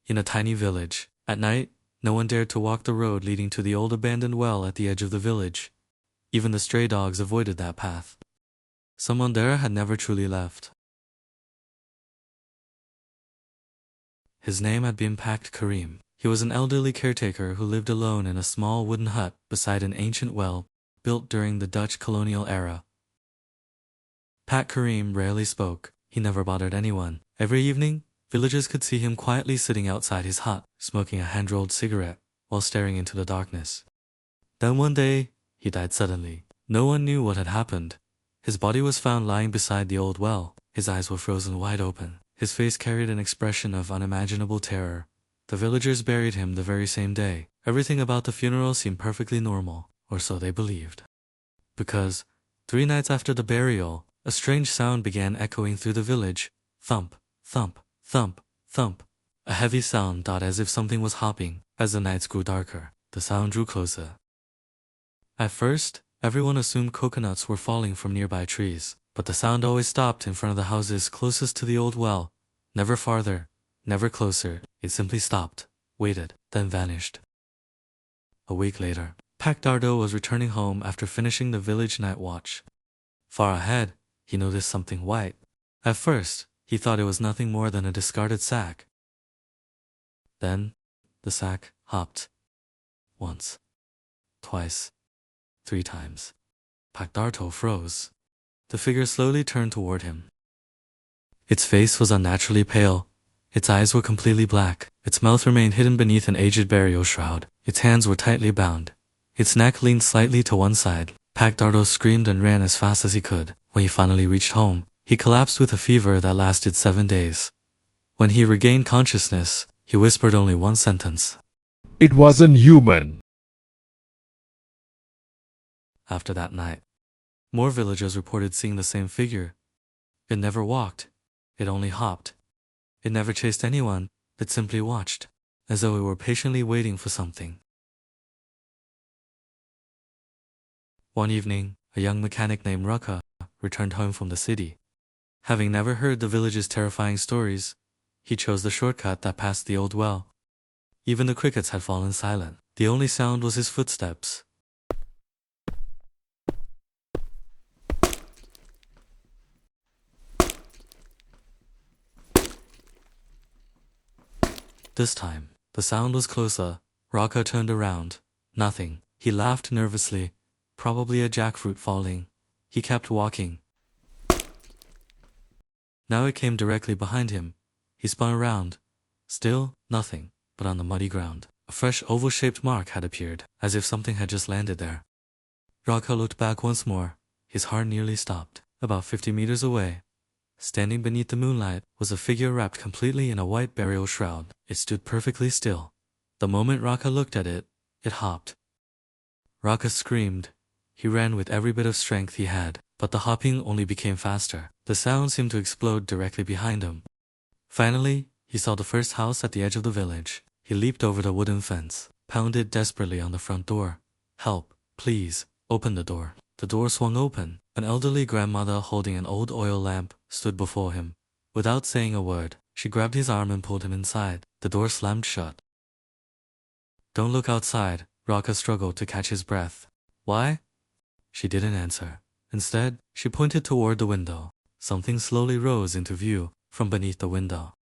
in a tiny village. At night, no one dared to walk the road leading to the old abandoned well at the edge of the village. Even the stray dogs avoided that path. Someone there had never truly left. His name had been Pact Karim. He was an elderly caretaker who lived alone in a small wooden hut beside an ancient well built during the Dutch colonial era. Pact Karim rarely spoke. He never bothered anyone. Every evening, villagers could see him quietly sitting outside his hut, smoking a hand-rolled cigarette while staring into the darkness. Then one day, he died suddenly. No one knew what had happened. His body was found lying beside the old well. His eyes were frozen wide open. His face carried an expression of unimaginable terror. The villagers buried him the very same day. Everything about the funeral seemed perfectly normal, or so they believed. Because 3 nights after the burial, a strange sound began echoing through the village. Thump, thump, thump, thump. A heavy sound, as if something was hopping. As the nights grew darker, the sound drew closer. At first, everyone assumed coconuts were falling from nearby trees, but the sound always stopped in front of the houses closest to the old well. Never farther, never closer. It simply stopped, waited, then vanished. A week later, Pacdardo was returning home after finishing the village night watch. Far ahead, he noticed something white. At first, he thought it was nothing more than a discarded sack. Then, the sack hopped. Once, twice, 3 times. Pacdardo froze. The figure slowly turned toward him. Its face was unnaturally pale. Its eyes were completely black. Its mouth remained hidden beneath an aged burial shroud. Its hands were tightly bound. Its neck leaned slightly to one side. Pacdardo screamed and ran as fast as he could. When he finally reached home, he collapsed with a fever that lasted 7 days. When he regained consciousness, he whispered only one sentence. It wasn't human. After that night, more villagers reported seeing the same figure. It never walked. It only hopped. It never chased anyone. It simply watched, as though it were patiently waiting for something. One evening, a young mechanic named Raka returned home from the city. Having never heard the village's terrifying stories, he chose the shortcut that passed the old well. Even the crickets had fallen silent. The only sound was his footsteps. This time, the sound was closer. Raka turned around. Nothing. He laughed nervously. Probably a jackfruit falling. He kept walking. Now it came directly behind him. He spun around. Still, nothing, but on the muddy ground, a fresh oval-shaped mark had appeared, as if something had just landed there. Raka looked back once more. His heart nearly stopped. About 50 meters away, standing beneath the moonlight, was a figure wrapped completely in a white burial shroud. It stood perfectly still. The moment Raka looked at it, it hopped. Raka screamed. He ran with every bit of strength he had, but the hopping only became faster. The sound seemed to explode directly behind him. Finally, he saw the first house at the edge of the village. He leaped over the wooden fence, pounded desperately on the front door. Help, please, open the door. The door swung open. An elderly grandmother holding an old oil lamp stood before him. Without saying a word, she grabbed his arm and pulled him inside. The door slammed shut. Don't look outside. Raka struggled to catch his breath. Why? She didn't answer. Instead, she pointed toward the window. Something slowly rose into view from beneath the window.